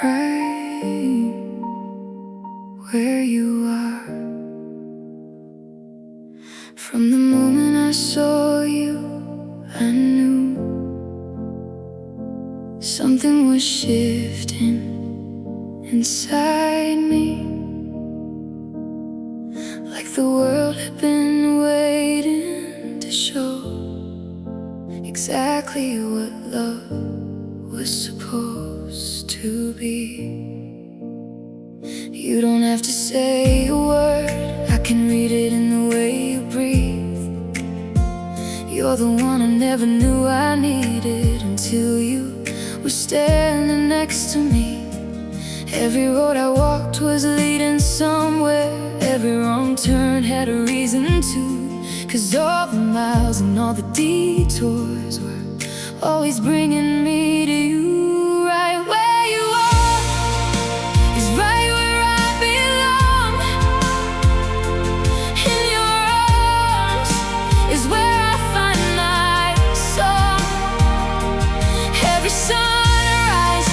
Right where you are. From the moment I saw you, I knew something was shifting inside me, like the world had been waiting to show exactly what love was supposed to be. You don't have to say a word, I can read it in the way you breathe. You're the one I never knew I needed until you were standing next to me. Every road I walked was leading somewhere, every wrong turn had a reason to. 'Cause all the miles and all the detours were always bringing me to you. Right where you are is right where I belong. In your arms is where I find my song. Every sunrise,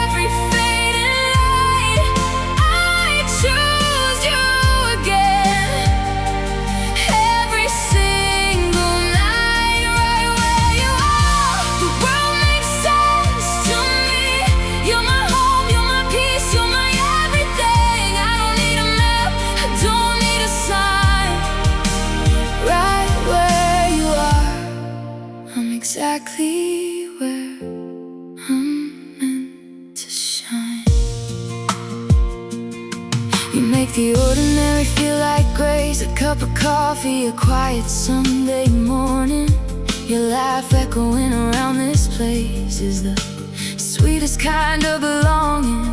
every fading light, I choose you again. Every single night, right where you are. The world makes sense to me. You're my home, you're my peace, you're my everything. I don't need a map, I don't need a sign. Right where you are, I'm exactly where I'm meant to shine. You make the ordinary feel like grace, a cup of coffee, a quiet Sunday morning. Your laugh echoing around this place is the sweetest kind of belonging.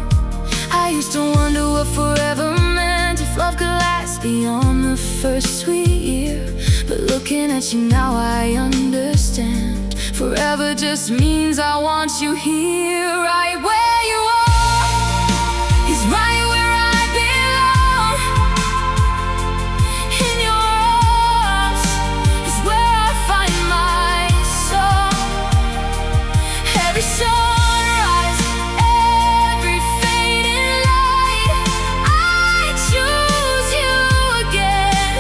I used to wonder what forever meant, if love could last beyond the first sweet year. But looking at you now I understand. Forever just means I want you here. Right where you are is right where I belong. In your arms is where I find my song. Every sunrise, every fading light, I choose you again.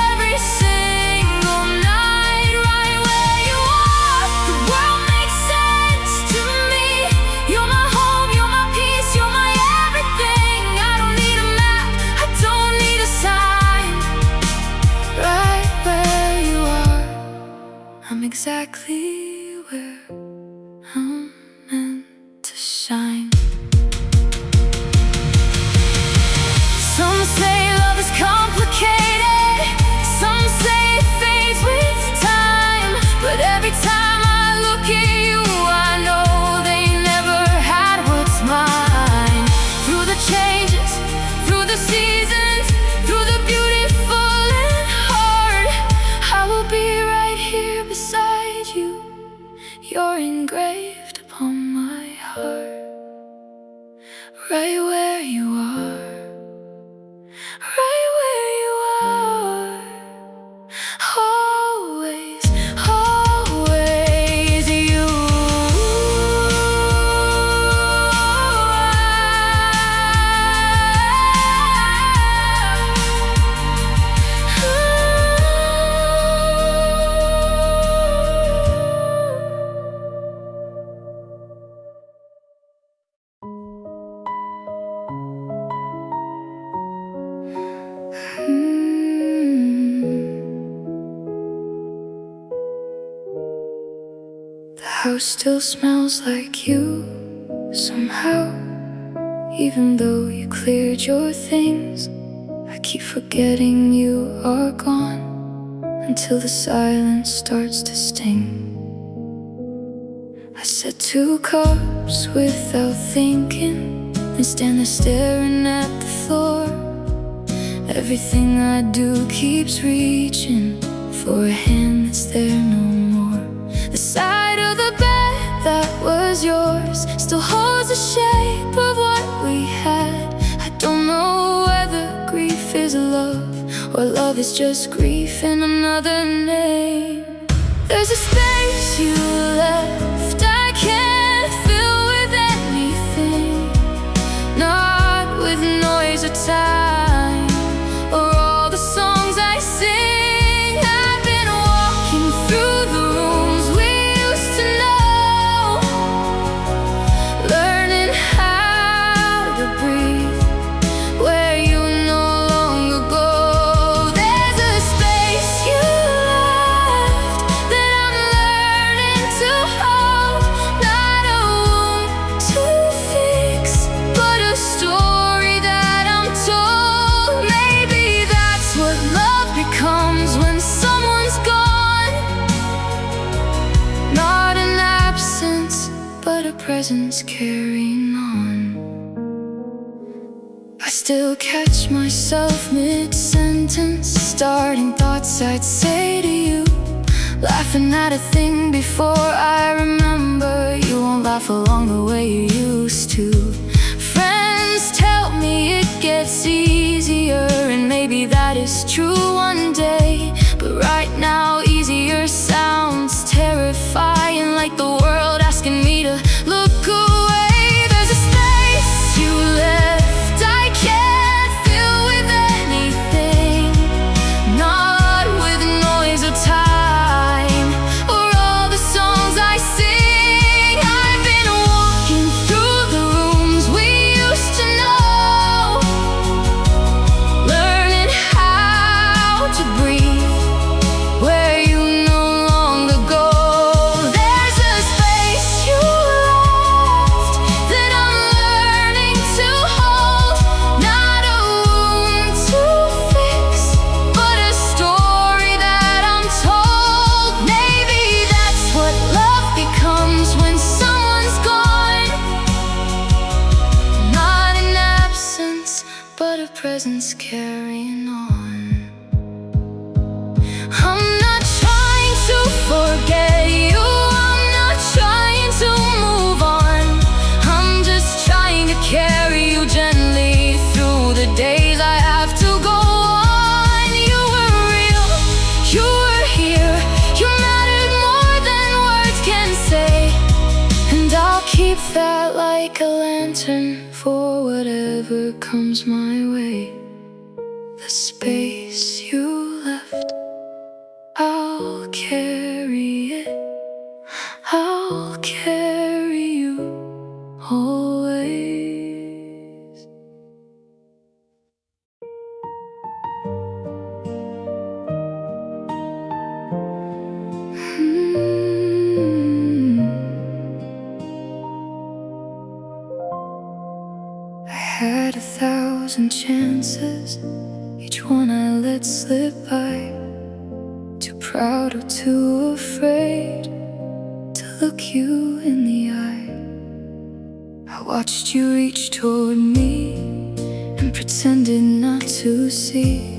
Every single night, right where you are. The world makes sense to me. You're my home, you're my peace, you're my everything. I don't need a map, I don't need a sign. Right where you are, I'm exactly where I'm meant to shine. Some say love is complicated, some say it fades with time. But every time I look at you, I know they never had what's mine. Through the changes, through the seasons, through the beautiful and hard, I will be right here beside you. You're engraved upon my heart. Right where you are, right where you are. Always, always you. The house still smells like you somehow. Even though you cleared your things, I keep forgetting you are gone, until the silence starts to sting. I set 2 cups without thinking, and stand there staring at the floor. Everything I do keeps reaching for a hand that's there no more. The side of the bed that was yours still holds the shape of what we had. I don't know whether grief is love or love is just grief in another name. There's a space you left I can't fill with anything, not with noise or time, or all the songs I sing. I've been walking through the rooms we used to know, learning how to breathe where you no longer go. There's a space you left that I'm learning to hold, not a wound to fix, but a story that I'm told. Maybe that's what love becomes when someone's gone, not an absence, but a presence carrying on. I still catch myself mid-sentence, starting thoughts I'd say to you, laughing at a thing before I remember. You won't laugh along the way you used to. Friends tell me it gets easier, and maybe that is true one day, but right now easier sounds terrifying, like the world asking me to look away. There's a space you left I can't fill with anything, not with noise or time, or all the songs I sing. I've been walking through the rooms we used to know, learning how to breathe where you no longer go. There's a space you left that I'm learning to hold, not a wound to fix, but a story that I'm told. Maybe that's what love becomes when someone's gone, not an absence, but a presence carrying on. I'm not trying to forget you, I'm not trying to move on, I'm just trying to carry you gently through the days I have to go on. You were real, you were here, you mattered more than words can say, and I'll keep that like a lantern for whatever comes my way. The space you left, I'll carry it, I'll carry you always. I had 1,000 chances, each one I let slip by, too proud or too afraid to look you in the eye. I watched you reach toward me and pretended not to see.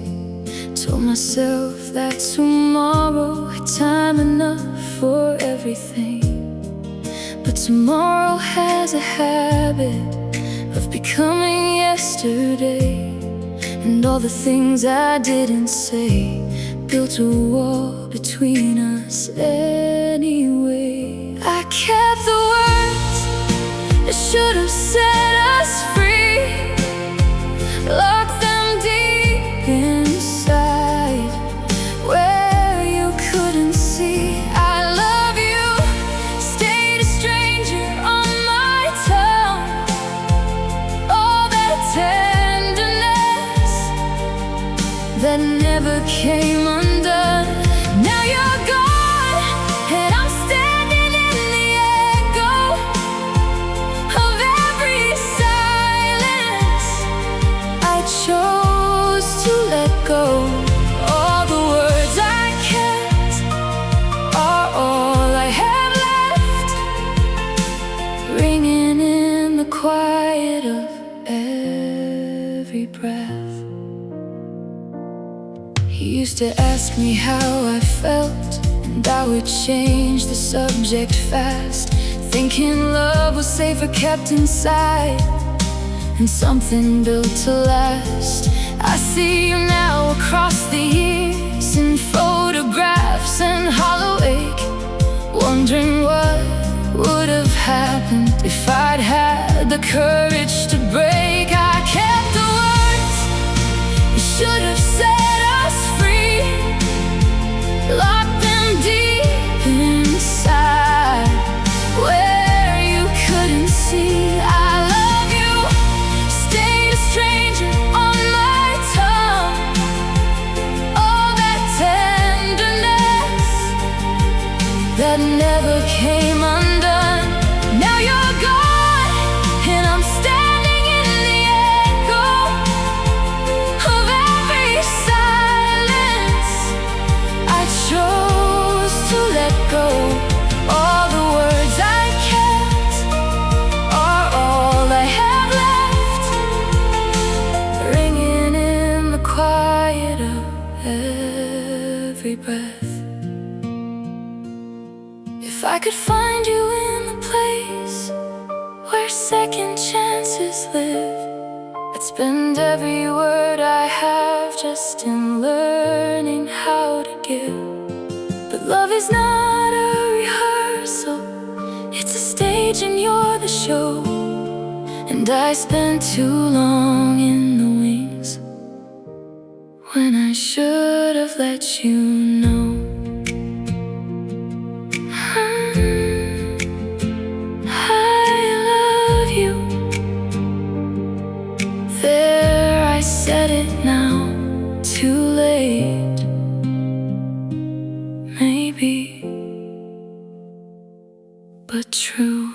Told myself that tomorrow had time enough for everything, but tomorrow has a habit of becoming yesterday, and all the things I didn't say built a wall between us anyway. I kept the words that should have set us free, locked them deep inside where you couldn't see. I love you stayed a stranger on my tongue, all that tenderness that never came undone. Now you're gone, and I'm standing in the echo of every silence I chose to let go. All the words I kept are all I have left, ringing in the quiet of every breath. He used to ask me how I felt, and I would change the subject fast, thinking love was safer kept inside, and something built to last. I see you now across If I'd had the courage to break, I kept the words you should have set us free, locked them deep inside where you couldn't see. I love you stayed a stranger on my tongue. All that tenderness that never came undone. Now you're gone, and I'm standing in the echo of every silence I chose to let go. All the words I kept are all I have left, ringing in the quiet of every breath. If I could find you in the place where second chances live, I'd spend every word I have just in learning how to give. But love is not a rehearsal, it's a stage and you're the show. And I spent too long in the wings when I should have let you know. I said it now, too late, maybe, but true.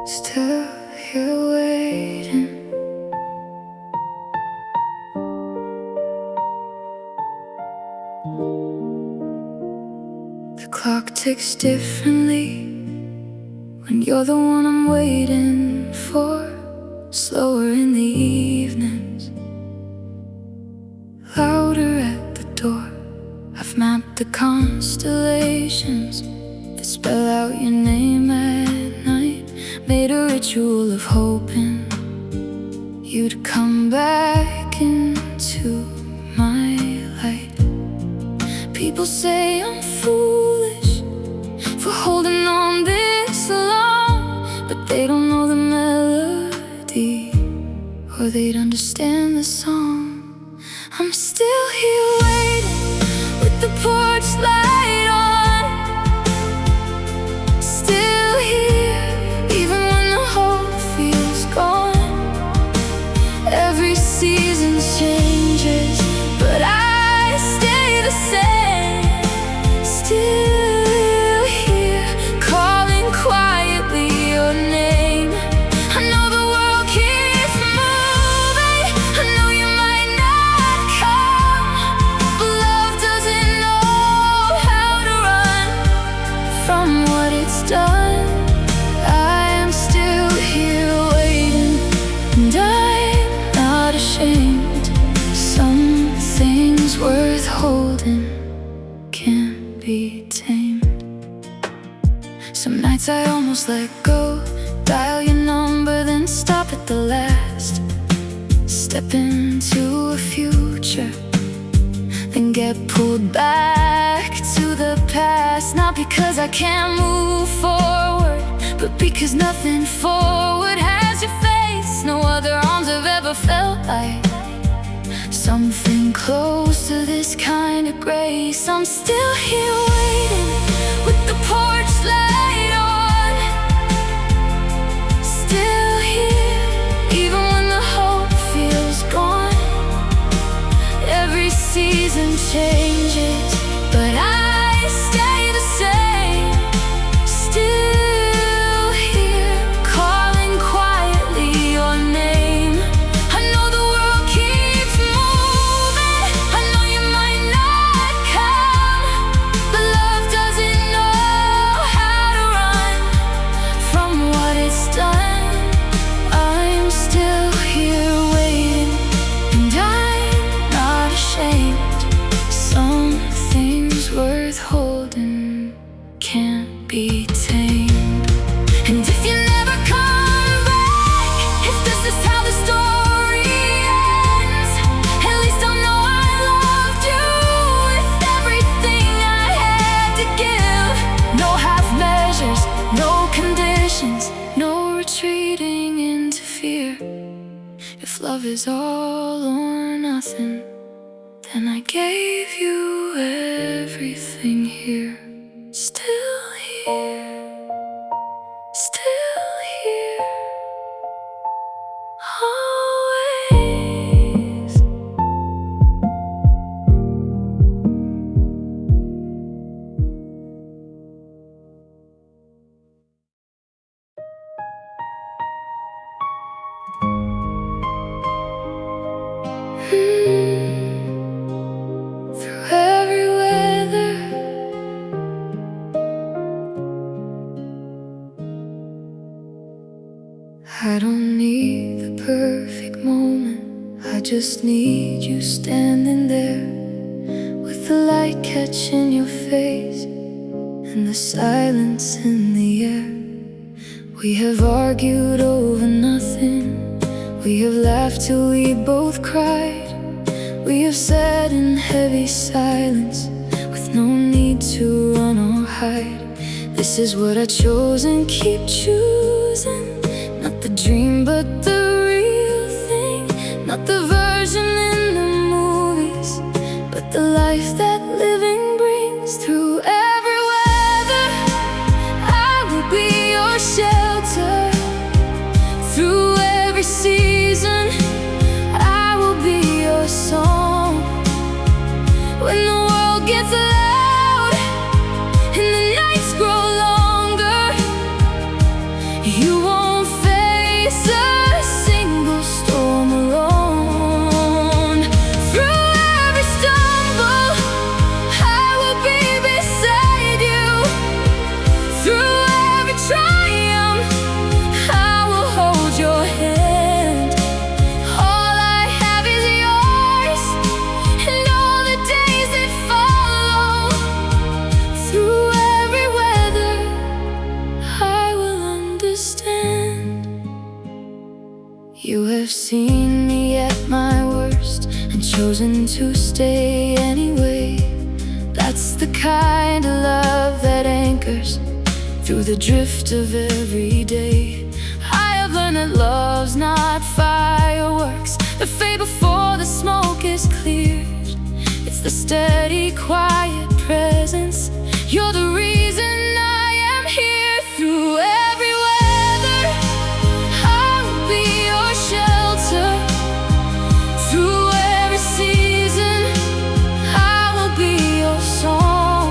Still here waiting. The clock ticks differently when you're the one I'm waiting for. Slower in the evenings, louder at the door. I've mapped the constellations that spell out your name at night. Made a ritual of hoping you'd come back into my light. People say I'm foolish for holding on this long, but they don't know the melody, or they'd understand the song. I'm still here waiting with the porch light on, still here even when the hope feels gone. Every season changes, but I stay the same. Still here, calling quietly your name. I know the world keeps moving, I know you might not come, but love doesn't know how to run from what it's done. I am still here waiting, and I'm not ashamed. Some things worth holding can't be tamed. Some nights I almost let go, dial your number, then stop at the last. Step into a future, then get pulled back to the past. Not because I can't move forward, but because nothing forward has your face. No other arms have ever felt like something close to this kind of grace. I'm still here waiting with the porch light on, still here even when the hope feels gone. Every season changes, but I stay the same. Still here, calling quietly your name. I know the world keeps moving, I know you might not come, but love doesn't know how to run from what it's done. I'm still here waiting, and I'm not ashamed. Some things worth holding can't be tamed. And if you never come back, love is all or nothing, then I gave you everything here. Still here, still here, always. Through every weather, I don't need the perfect moment, I just need you standing there, with the light catching your face and the silence in the air. We have argued over nothing, we have laughed till we both cried. We have sat in heavy silence, with no need to run or hide. This is what I chose and keep choosing. Not the dream but the real thing. Not the version in the movies, but the life that living brings. Through every weather, I will be your shelter. Through every season, I will be your song. When the world gets loud and the nights grow longer, you won't face a single storm alone. Through every stumble, I will be beside you. Through every triumph, I will hold your hand. All I have is yours, and all the days that follow. Through every weather, I will understand. You have seen me at my worst and chosen to stay anyway. That's the kind of love that anchors through the drift of every day. I have learned that love's not fireworks that fade before the smoke is cleared. It's the steady, quiet presence. You're the reason I am here. Through every weather, I will be your shelter. Through every season, I will be your song.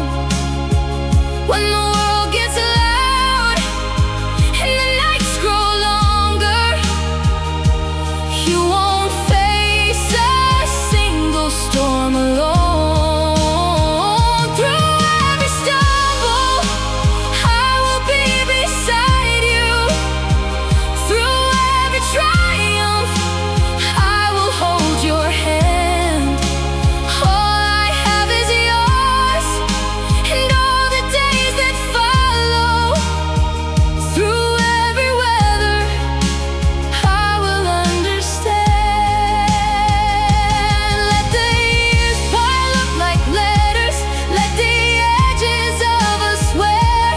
When the world gets loud and the nights grow longer, you won't face a single storm alone. Through every stumble, I will be beside you. Through every triumph, I will hold your hand. All I have is yours, and all the days that follow. Through every weather, I will understand. Let the years pile up like letters, let the edges of us wear.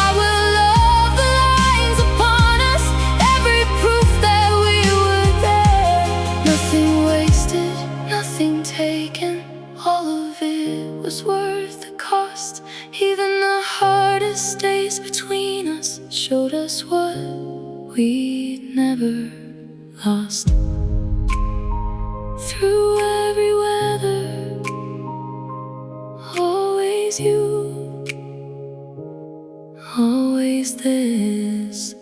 I will love the lines upon us, every proof that we were there. Nothing wasted, nothing taken, all of it was worth the cost. Even the hardest days between us showed us what we'd never lost. Through every weather, always you, always this.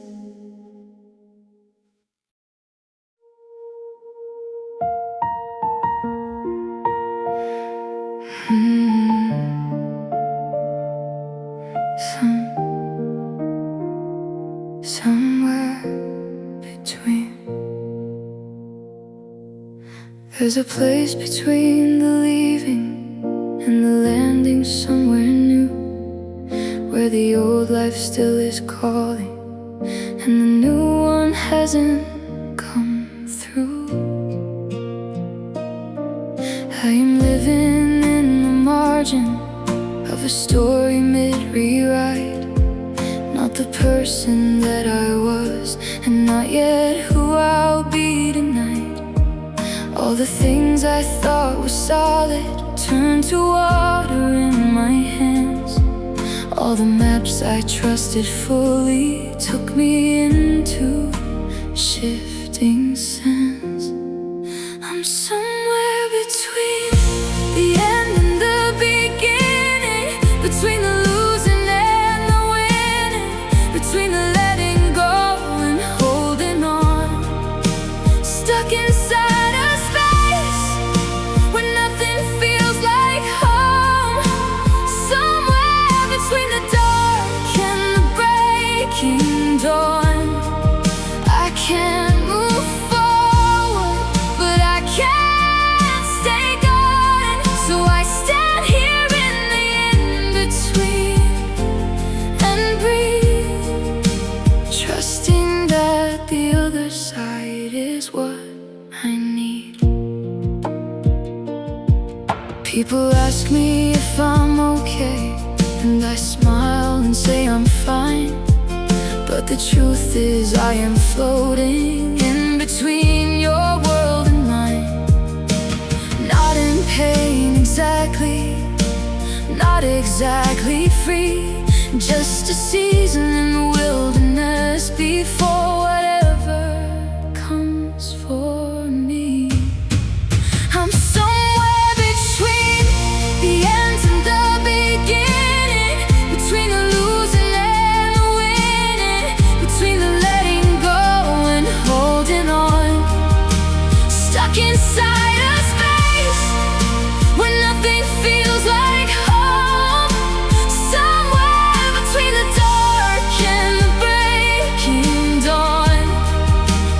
Somewhere between. There's a place between the leaving and the landing somewhere new, where the old life still is calling and the new one hasn't come through. I am living in the margin of a story mid-rewrite, not the person that I was, and not yet who I'll be tonight. All the things I thought were solid turned to water in my hands. All the maps I trusted fully took me into shifting sands. I'm somewhere between the end and the beginning, between the losing and the winning, between the letting go and holding on. Stuck inside a space where nothing feels like home. Somewhere between the dark and the breaking dawn. I can't move forward, but I can't stay gone. So I stand here in the in-between and breathe, trusting that the other side is what I need. People ask me if I'm okay, and I smile and say I'm fine. But the truth is I am floating in between your world and mine. Not in pain exactly, not exactly free, just a season in the wilderness before whatever comes for me. I'm somewhere between the end and the beginning, between the losing and the winning, between the letting go and holding on. Stuck inside a space where nothing feels like home. Somewhere between the dark and the breaking dawn.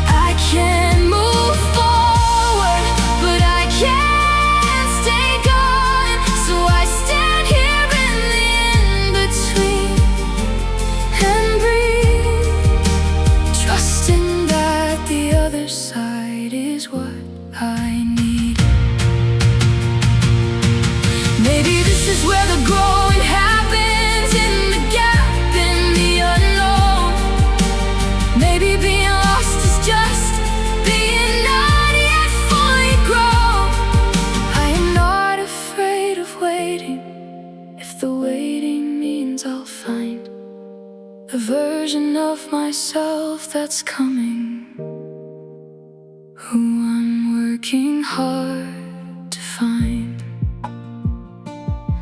I can't move forward, but I can't stay gone. So I stand here in the in-between and breathe, trusting that the other side is what I need. Maybe this is where the growing happens, in the gap, in the unknown. Maybe being lost is just being not yet fully grown. I am not afraid of waiting, if the waiting means I'll find the version of myself that's coming, who I'm working hard to find.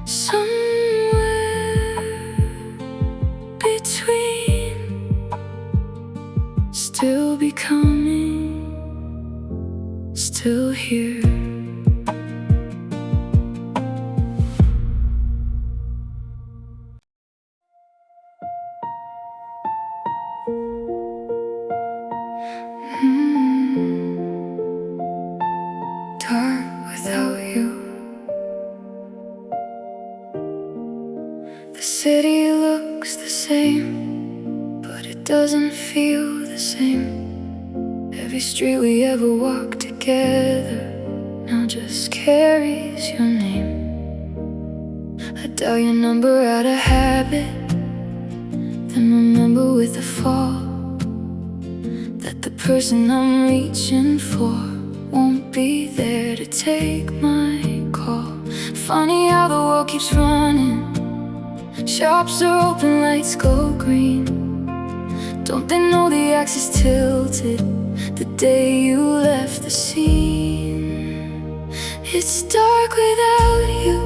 Somewhere between, still becoming, still here. Dark without you. The city looks the same, but it doesn't feel the same. Every street we ever walked together now just carries your name. I dial your number out of habit, then remember with a fall that the person I'm reaching for won't be there to take my call. Funny how the world keeps running, shops are open, lights go green. Don't they know the axis tilted the day you left the scene? It's dark without you,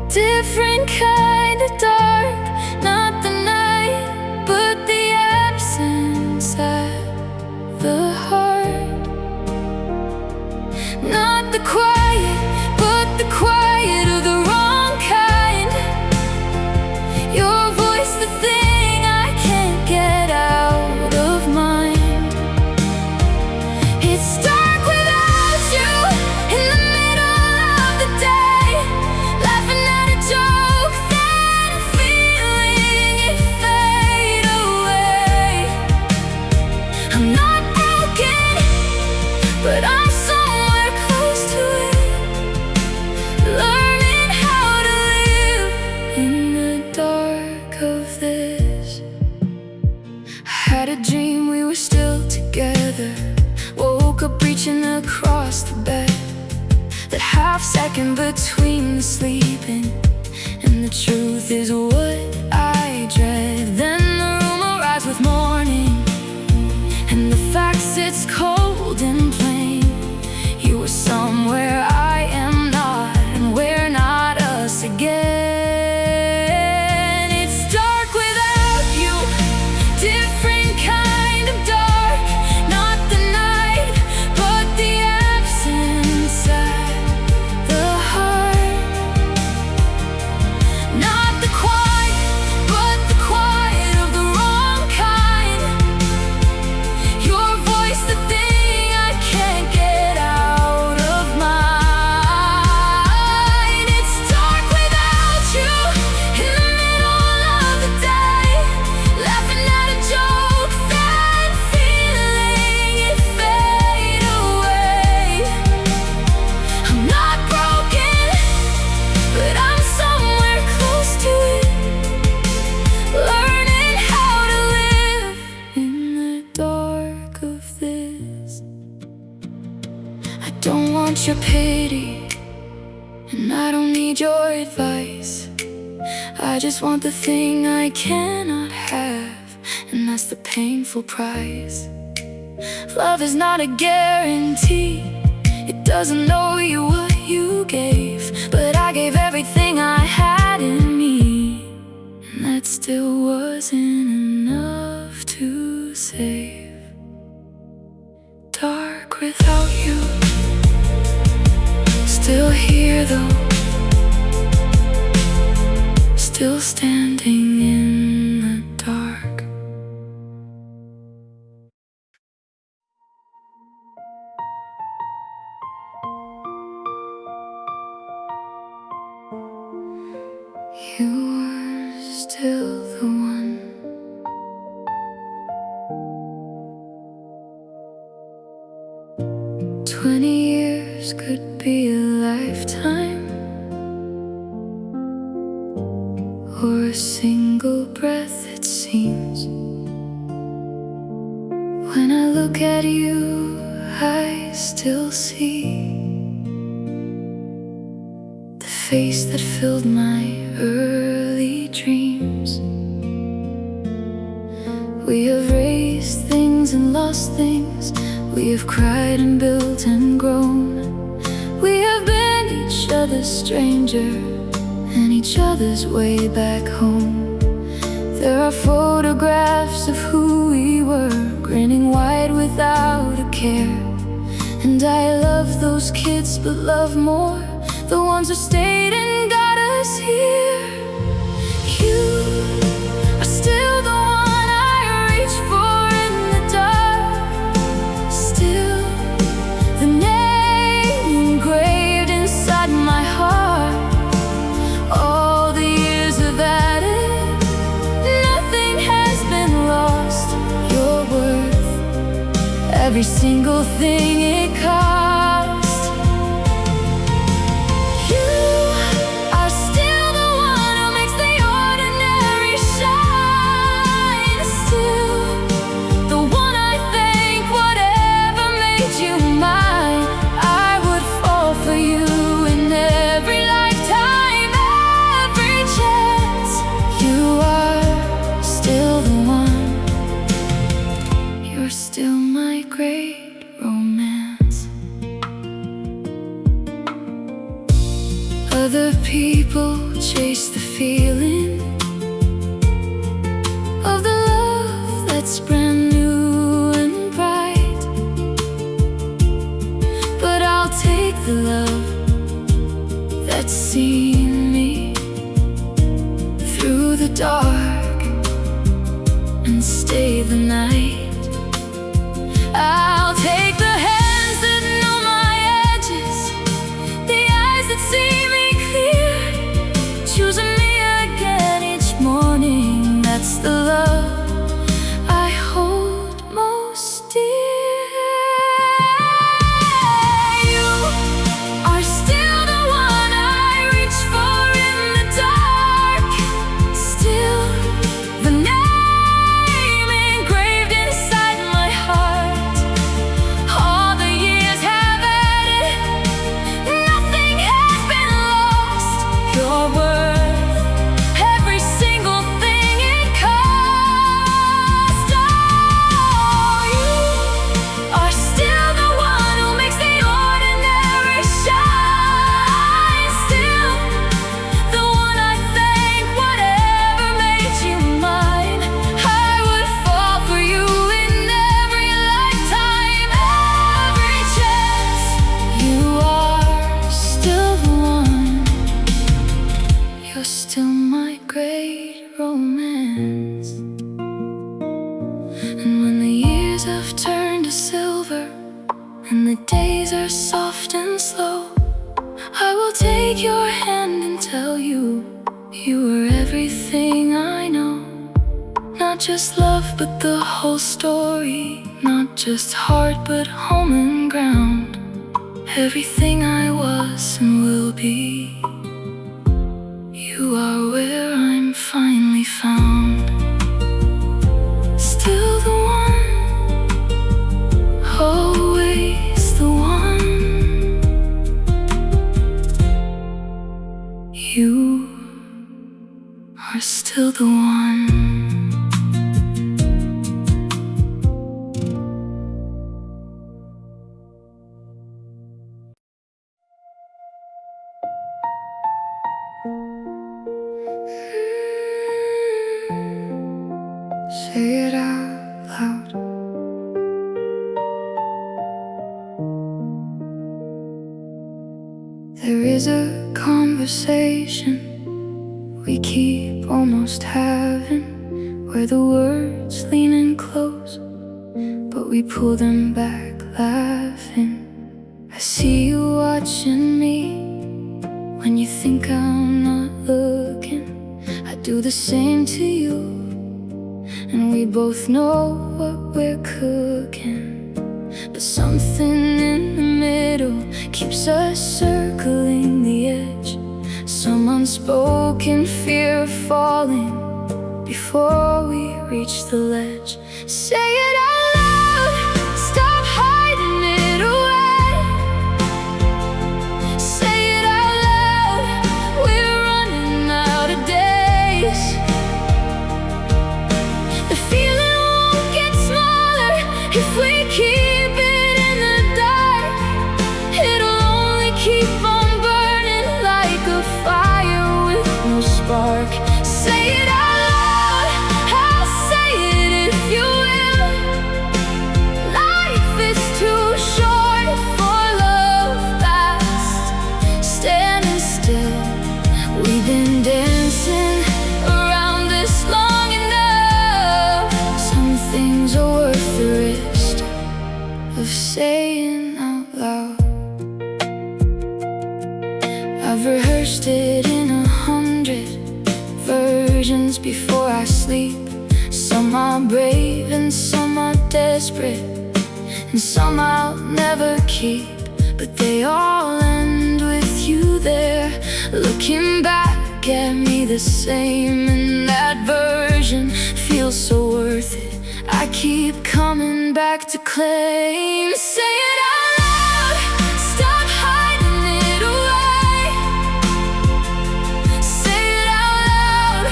different kind of dark. Not the night, but the absence at the heart. Not the quiet, but the quiet of the wrong kind. Your voice, the thing I can't get out of mind. It's dark without you, in the middle of the day. dream to sleep in, and the truth is what I dread. Then the room arrives with morning, and the fact sits cold and plain. You were somewhere I am not, and we're not us again. It's dark without you, different kind of dark. Not the night, but the absence at the heart. Not the quiet, but the quiet of the wrong kind. Your voice, the thing I can't get out of mind. It's dark without you, in the middle of the day, laughing at a joke, then feeling it fade away. I'm not broken, but I'm somewhere close to it, learning how to live in the dark of this. I don't want your pity, and I don't need your advice. I just want the thing I cannot have, and that's the painful price. Love is not a guarantee, it doesn't know you what you gave. But I gave everything I had in me, and that still wasn't enough to save. Dark without you, still here though, still standing in the dark. You were still the one. 20 years could be a lifetime, or a single breath, it seems. When I look at you, I still see the face that filled my early dreams. We have raised things and lost things, we have cried and built and grown. We have been each other's stranger and each other's way back home. There are photographs of who we were, grinning wide without a care. And I love those kids, but love more the ones who stayed and got us here. You are still the one I reach for in the dark, still the name engraved inside my heart. All the years have added, nothing has been lost. Your worth, every single thing it cost. You are still the one who makes the ordinary shine, still the one I thank. Whatever made you mine, I would fall for you in every lifetime, every chance. You are still the one, you're still my great romance. Other people chase the feeling of the love that's brand new and bright, but I'll take the love that's seen me through the dark and stay the night. I'll take the hands that know my edges, the eyes that see me clear, choosing me again each morning. That's the love I hold most dear. You are still the one I reach for in the dark, still the name engraved inside my heart. just love, but the whole story. Not just heart, but home and ground. Everything I was and will be. You are where I'm finally found. Still the one, always the one. You are still the one. Say it out loud. There is a conversation we keep almost having, where the words lean in close, but we pull them back laughing. I see you watching me when you think I'm not looking. I do the same to you, and we both know what we're cooking. But something in the middle keeps us circling the edge. Some unspoken fear of falling before we reach the ledge. Say it out loud, stop hiding it away. Say it out loud, we're running out of days. The feeling won't get smaller if we keep it in the dark. It'll only keep on burning like a fire with no spark. Say it out loud, I'll say it if you will. Life is too short for love fast. Standing still, we've been dancing around this long enough. Some things are worth the risk of saying out loud. I've rehearsed it in 100 versions before I sleep. Some are brave and some are desperate, and some I'll never keep. But they all end with you there, looking back at me the same. And that version feels so worth it. I keep coming back to claim. Say it out loud, stop hiding it away. Say it out loud,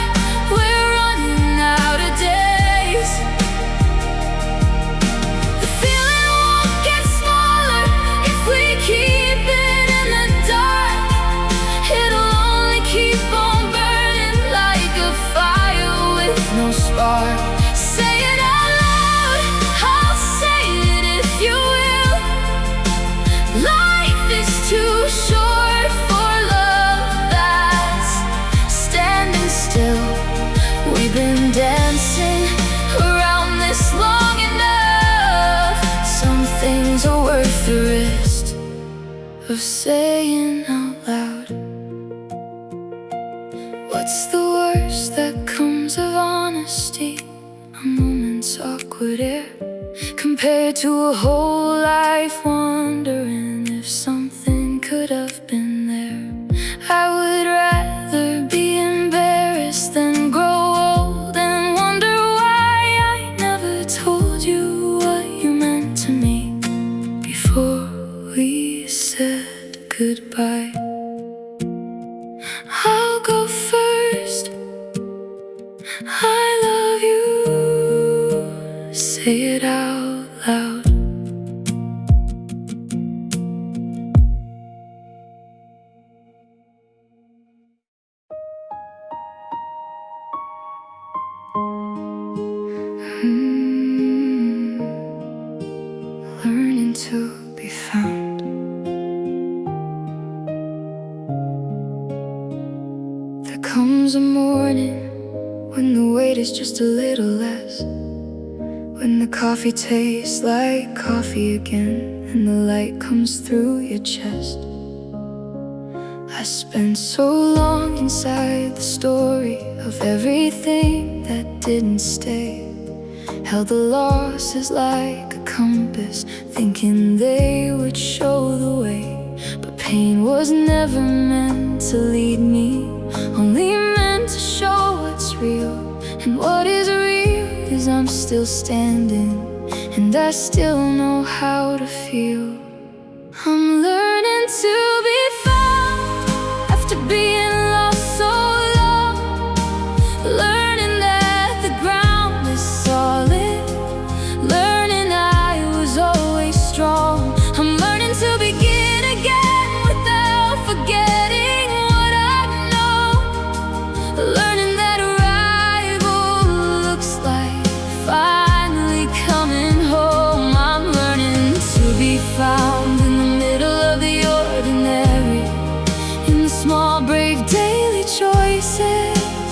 we're running out of days. The feeling won't get smaller if we keep it in the dark. It'll only keep on burning like a fire with no spark. Say it out loud, I'll say it if you will. Life is too short for love that's standing still. We've been dancing around this long enough. Some things are worth the risk of saying out loud. What's the worst that comes of honesty? A moment's awkward air compared to a whole life wondering if something could have been there. I would rather be embarrassed than grow old and wonder why I never told you what you meant to me before we said goodbye. I'll go first, I love you. Say it out loud. Learning to be found. There comes a morning when the weight is just a little less, when the coffee tastes like coffee again, and the light comes through your chest. I spent so long inside the story of everything that didn't stay. Held the losses like a compass, thinking they would show the way. But pain was never meant to lead me, only meant to show what's real. And what is real is I'm still standing, and I still know how to feel. I'm learning to be found after being lost so long, learning that the ground is solid, learning I was always strong. I'm learning to begin again without forgetting what I've known, learning that arrival looks like finally coming home. I'm learning to be found in the middle of the ordinary, in the small brave daily choices,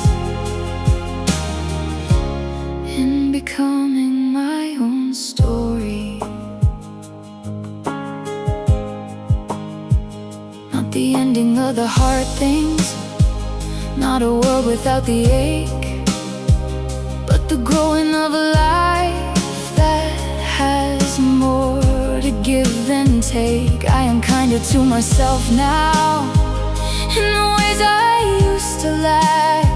in becoming my own story. Not the ending of the hard things, not a world without the ache, but the growing of a life that has more to give than take. I am kinder to myself now in the ways I used to lack.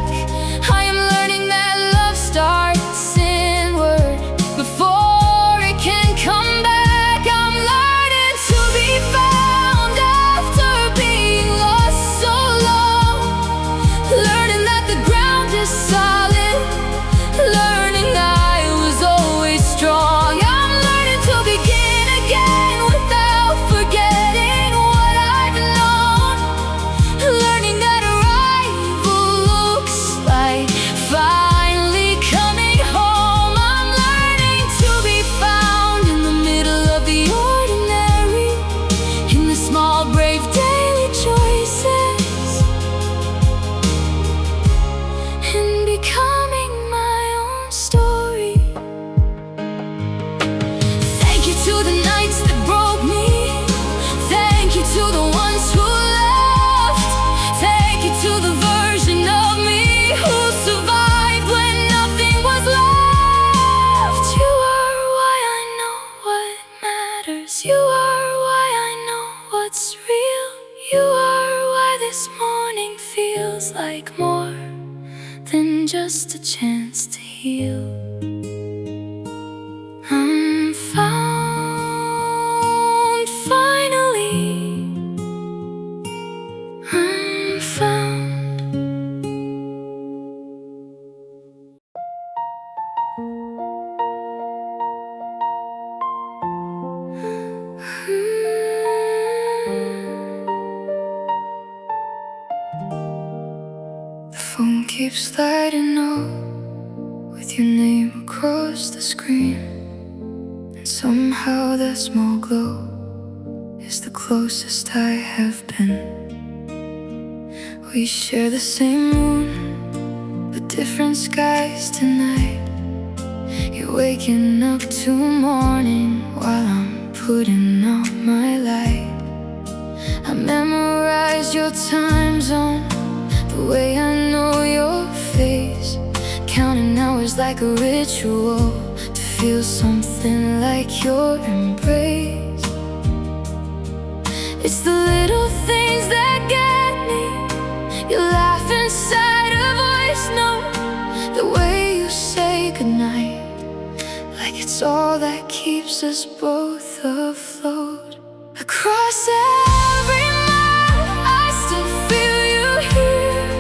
I am learning that love starts inward before it can come back. I'm learning to be found after being lost so long, learning that the ground is solid, learning I was always strong. I'm learning to begin again without forgetting what I've known, learning that arrival looks like finally coming home. I'm learning to be found in the middle of the ordinary, in the small brave daily choices, in becoming my own story. Thank you to the nights that broke me, thank you to the ones who left, thank you to the version of me who survived when nothing was left. You are why I know what matters, you are why I know what's real, you are why this morning feels like more than just a chance to heal. I'm found, finally. I'm found. The phone keeps lighting up with your name across the screen, and somehow that small glow is the closest I have been. We share the same moon, but different skies tonight. You're waking up to morning while I'm putting out my light. I memorize your time zone, the way I know your face, counting hours like a ritual to feel something like your embrace. It's the little things that get me, your laugh inside a voice note, the way you say goodnight, like it's all that keeps us both afloat. Across every mile I still feel you here,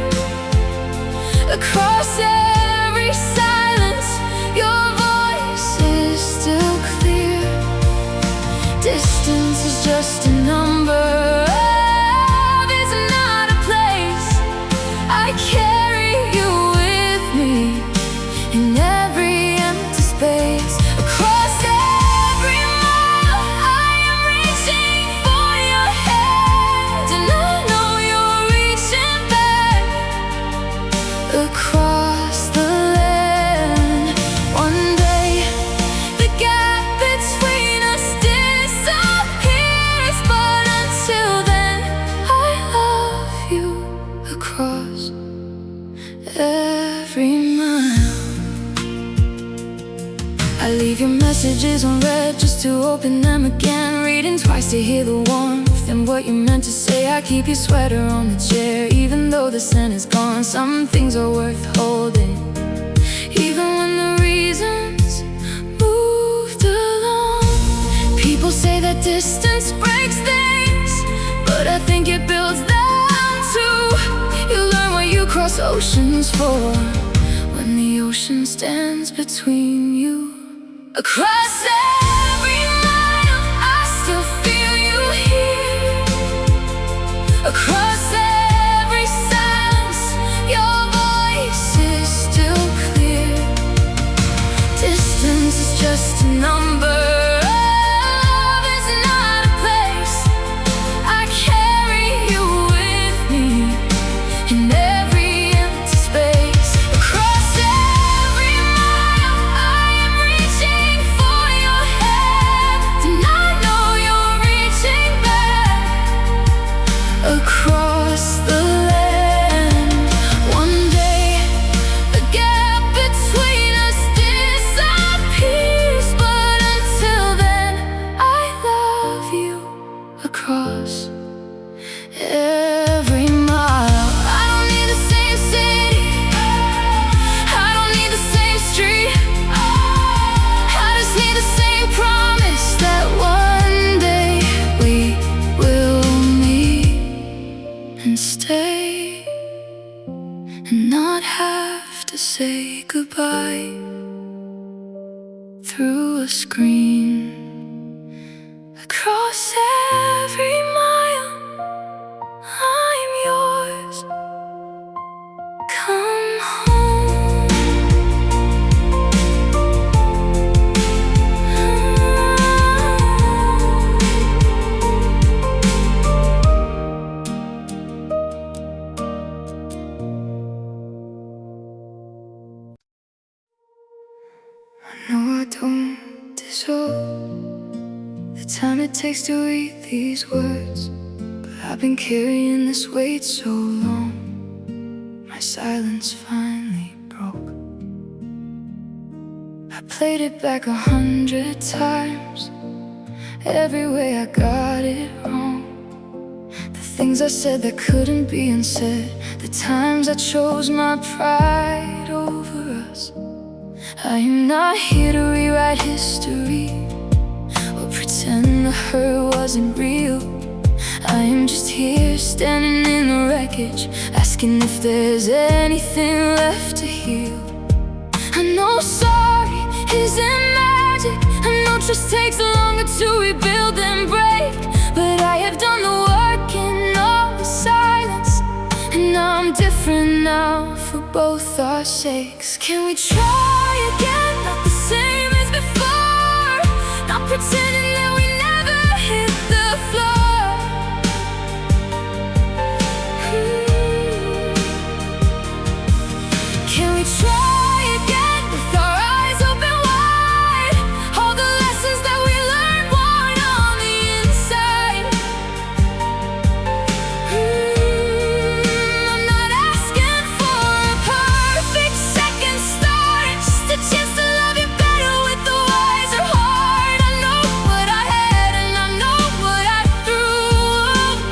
across every silence your voice is still clear. Distance is just a number, love is not a place. I carry you with me in every empty space. Across every mile I am reaching for your hand, and I know you're reaching back. Across the land, one day the gap between us disappears, but until then I love you across every mile. leave your messages unread just to open them again, reading twice to hear the warmth and what you meant to say. I keep your sweater on the chair, even though the scent is gone. Some things are worth holding, even when the reasons moved along. People say that distance breaks things, but I think it builds them too. You learn what you cross oceans for, when the ocean stands between you. Across every mile, I still feel you here. Across every silence, your voice is still clear. Distance is just a number. Love is not a place. I carry you with me in every empty space. Across every mile, I am reaching for your hand, and I know you're reaching back. Across the land, one day the gap between us disappears, but until then I love you. Across every mile, I don't need the same city, I don't need the same street, I just need the same promise that one day we will meet and stay, and not have to say goodbye through a screen. Across every mile, I'm yours. Come home. I know I don't deserve the time it takes to read these words, but I've been carrying this weight so long, my silence finally broke. I played it back 100 times, every way I got it wrong. The things I said that couldn't be unsaid, the times I chose my pride over us. I am not here to rewrite history or pretend the hurt wasn't real. I am just here standing in the wreckage, asking if there's anything left to heal. I know sorry isn't magic, I know trust takes longer to rebuild than break, but I have done the work in all the silence, and I'm different now for both our sakes. Can we try again? Not the same as before, not pretending that we never hit the floor. Can we try again with our eyes open wide? All the lessons that we learned worn on the inside. I'm not asking for a perfect second start, just a chance to love you better with a wiser heart. I know what I had and I know what I threw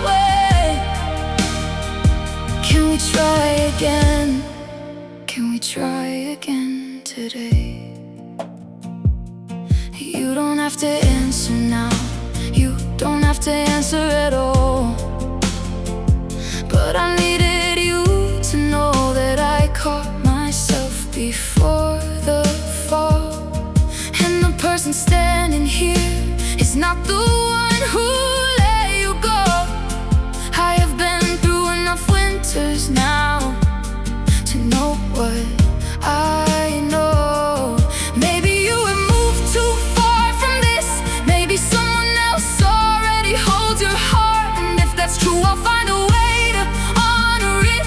away. Can we try again? Can we try again today? You don't have to answer now, you don't have to answer at all, but I needed you to know that I caught myself before the fall. And the person standing here is not the one who let you go. I have been through enough winters now to know what I know. Maybe you have moved too far from this, maybe someone else already holds your heart, and if that's true I'll find a way to honor it,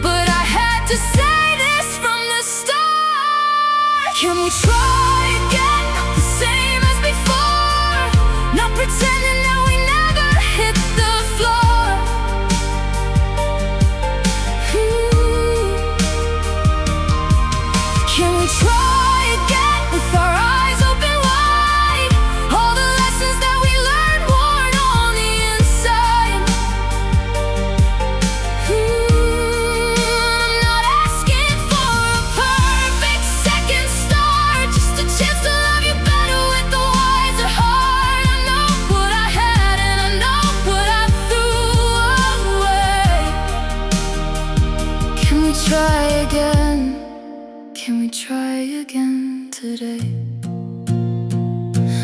but I had to say this from the start. Can we try again? Not the same as before, not pretending that we never hit the floor. Can we try again with our eyes open? try again? Can we try again today?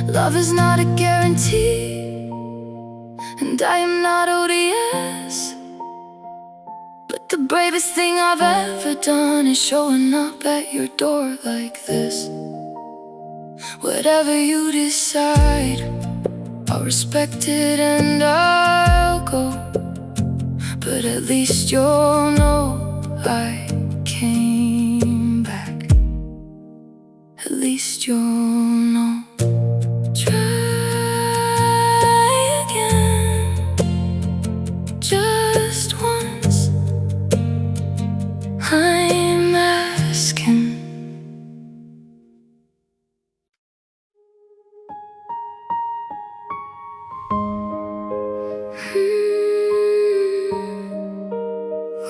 Love is not a guarantee, and I am not ODS. But the bravest thing I've ever done is showing up at your door like this. Whatever you decide, I'll respect it and I'll go. But at least you'll know I came back. At least you'll know. Try again, just once, I'm asking.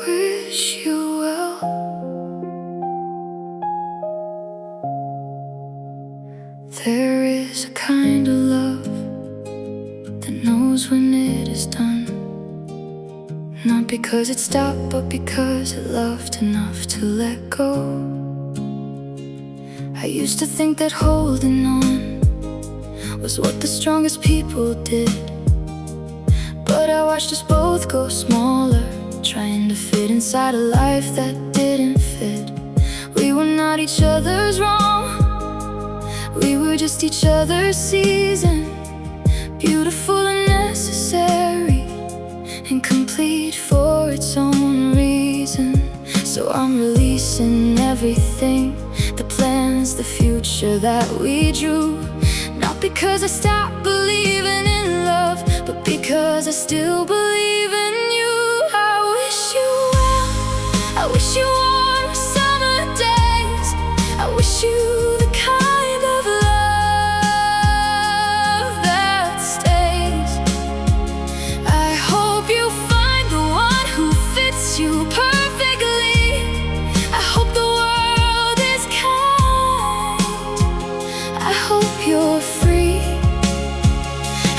Wish you well. There is a kind of love that knows when it is done, not because it stopped, but because it loved enough to let go. I used to think that holding on was what the strongest people did, but I watched us both go smaller, trying to fit inside a life that didn't fit. We were not each other's wrong, we were just each other's season. Beautiful and necessary, incomplete for its own reason. So I'm releasing everything, the plans, the future that we drew. Not because I stopped believing in love, but because I still believe in you. I wish you well, I wish you warm summer days, I wish you the kind of love that stays. I hope you find the one who fits you perfectly. I hope the world is kind, I hope you're free.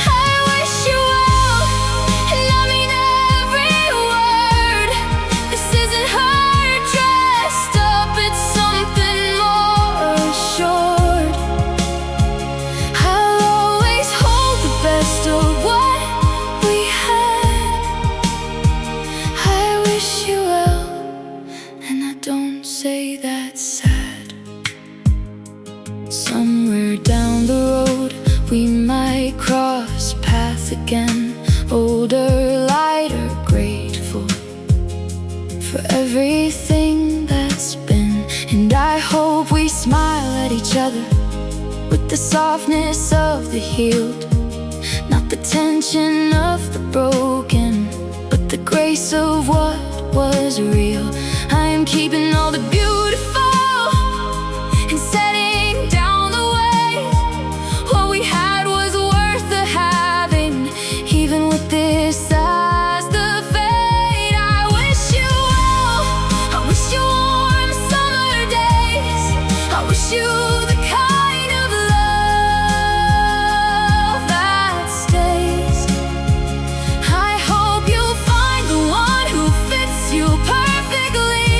I wish you well, and I mean every word. This isn't her dressed up, it's something more assured. I'll always hold the best of what we had. I wish you well, and I don't say that sad. Somewhere down the road we might cross paths again, older, lighter, grateful for everything that's been. And I hope we smile at each other with the softness of the healed, not the tension of the broken, but the grace of what was real. I am keeping all the beautiful and setting down the ways. What we had was worth the having, even with this as the fate. I wish you well, I wish you warm summer days, I wish you the kind of love that stays. I hope you'll find the one who fits you perfectly.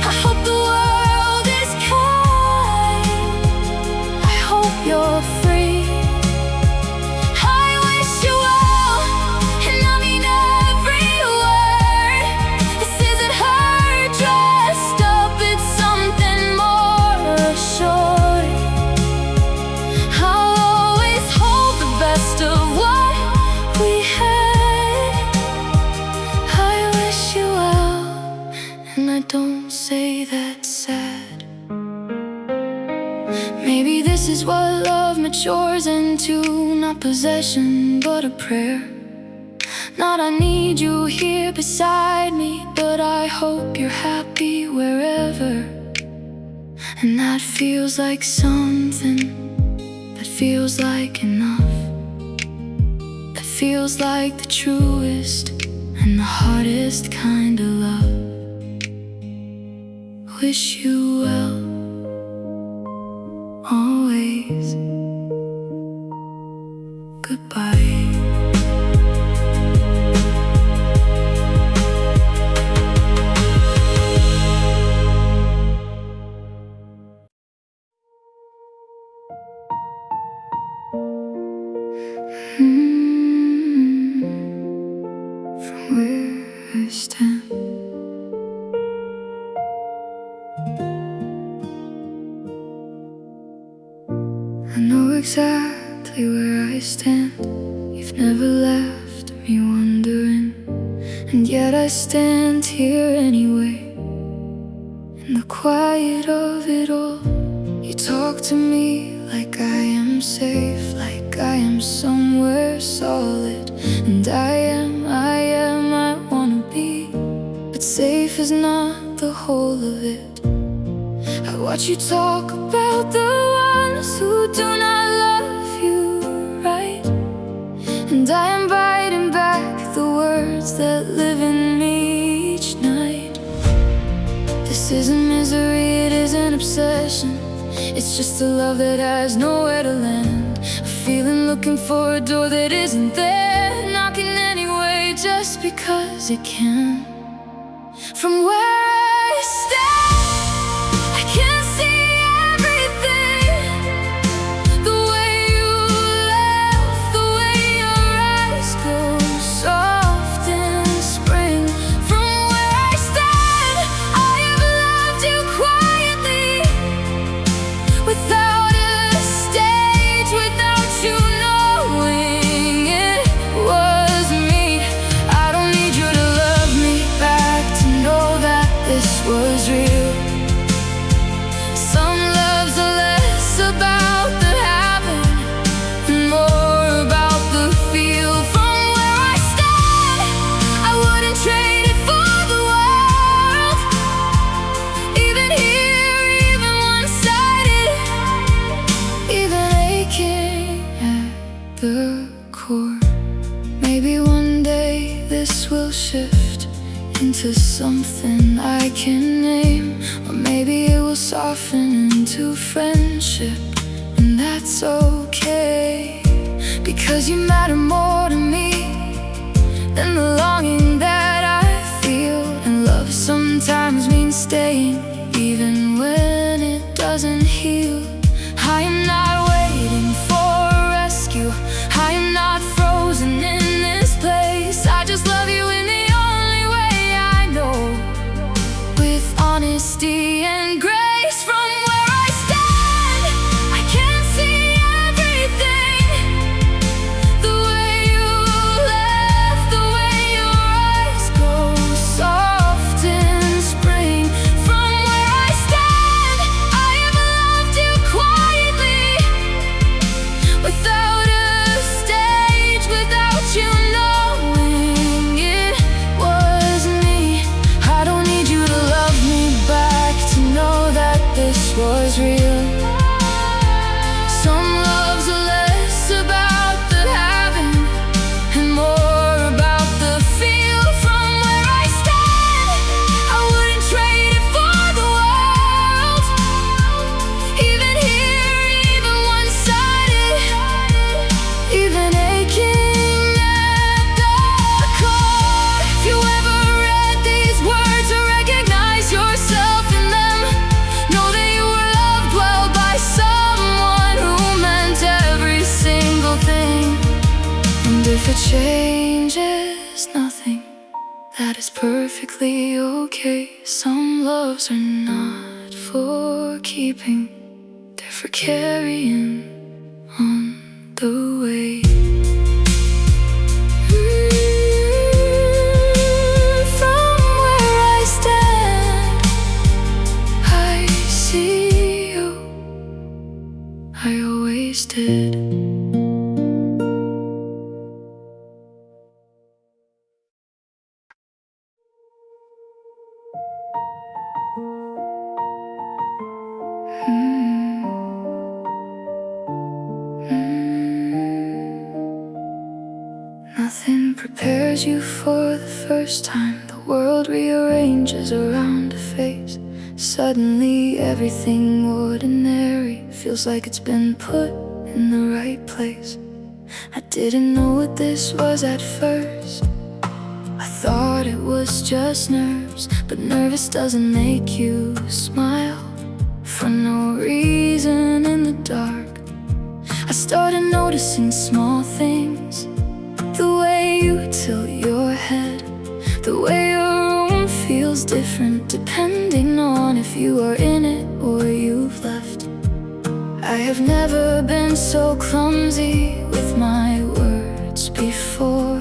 I hope the world is kind, I hope you're free. I wish you well, and I mean every word. This isn't her dressed up, it's something more assured. I'll always hold the best of what we had. I wish you well, and I don't say that sad. Maybe this is what love matures into, not possession but a prayer. Not I need you here beside me, but I hope you're happy wherever. And that feels like something, that feels like enough, that feels like the truest and the hardest kind of love. Wish you well, always. Goodbye. exactly where I stand. You've never left me wondering, and yet I stand here anyway. In the quiet of it all, you talk to me like I am safe, like I am somewhere solid. And I wanna be, but safe is not the whole of it. I watch you talk about the ones who do not love you right, and I am biting back the words that live in me each night. This isn't misery, it isn't obsession. It's just a love that has nowhere to land. A feeling looking for a door that isn't there, knocking anyway just because it can. From where I stand, I can see everything. The way you laugh, the way your eyes go soft in spring. From where I stand, I have loved you quietly, without a stage, without you knowing it was me. I don't need you to love me back to know that this was real. Some loves are less about the habit and more about the feel. From where I stand, I wouldn't trade it for the world. Even here, even one-sided, even aching at the core. Maybe one day this will shift into something I can name, or maybe it will soften into friendship, and that's okay, because you matter more to me than the longing that I feel. And love sometimes means staying, even when it doesn't heal. I am not waiting for a rescue, I am not frozen in this place. I just love you in the only way I know, with honesty and grace. From where I stand, I can see everything. The way you laugh, the way your eyes go soft in spring. From where I stand, I have loved you quietly, without a stage, without you knowing it was me. I don't need you to love me back to know that this was real. Some loves are less about the having and more about the feel. From where I stand, I wouldn't trade it for the world. Even here, even one-sided, even aching at the core. If you ever read these words or recognize yourself in them, know that you were loved well by someone who meant every single thing. And if it changes nothing, that is perfectly okay. Some loves are not for keeping, they're for carrying on the way. From where I stand, I see you, I always did. Nothing prepares you for the first time. The world rearranges around a face. Suddenly everything ordinary feels like it's been put in the right place. I didn't know what this was at first. I thought it was just nerves, but nervous doesn't make you smile for no reason in the dark. I started noticing small things, the way you tilt your head, the way your room feels different depending on if you are in it or you've left. I have never been so clumsy with my words before.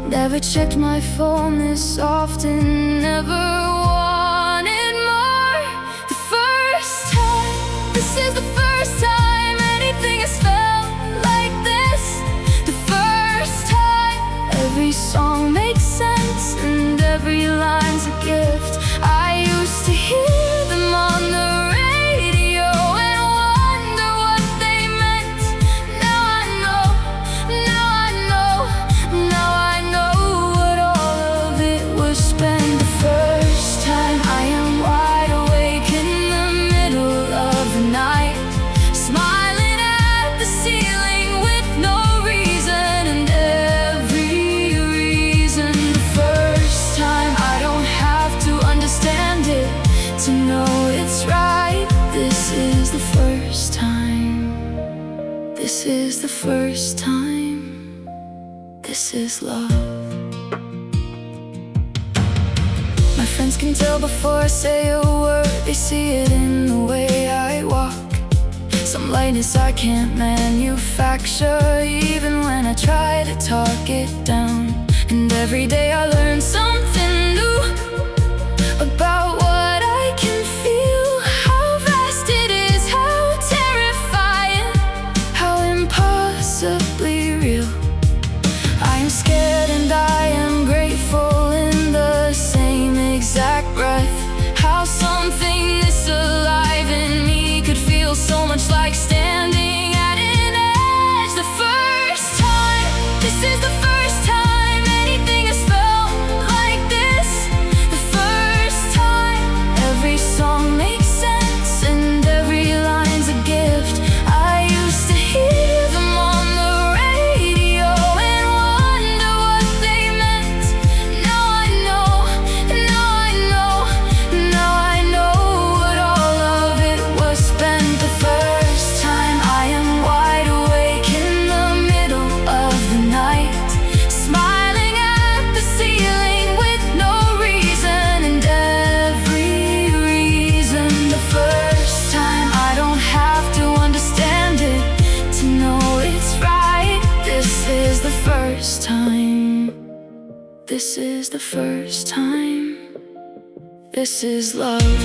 Never checked my phone this often, never wanted more. The first time, this is the first time anything has felt like this. The first time, every song makes sense and every line's a gift. I used to hear them on the radio and wonder what they meant. Now I know, now I know, now I know what all of it was spent. The first time I am wide awake in the middle of the night, smiling at the ceiling with no reason and every reason. The first time I don't have to understand it to know it's right. This is the first time. This is the first time. This is love. My friends can tell before I say a word. They see it in the way I walk. Some lightness I can't manufacture, even when I try to talk it down. And every day I learn something new about what I can feel. How vast it is, how terrifying, how impossibly real. I am scared and I am grateful in the same exact breath. How something this alive in me could feel so much like standing at an edge. The first time, this is the first time anything has felt like this. The first time, every song makes sense and every line's a gift. I used to hear them on the radio and wonder what they meant. Now I know, now I know, now I know what all of it was spent. The first time I am wide awake in the middle of the night, smiling at the ceiling with no reason and every reason. The first time I don't have to understand it to know it's right. This is the first time. This is the first time. This is love.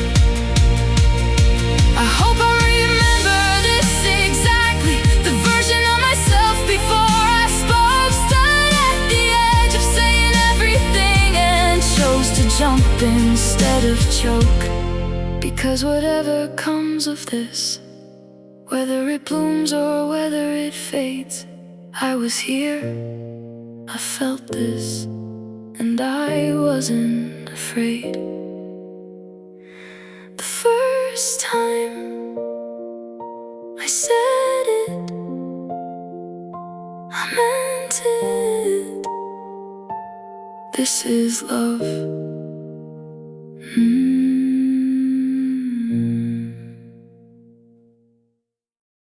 I hope I remember this exactly. The version of myself before I spoke, stood at the edge of saying everything and chose to jump instead of choke. Because whatever comes of this, whether it blooms or whether it fades, I was here, I felt this, and I wasn't afraid. The first time I said it, I meant it. This is love.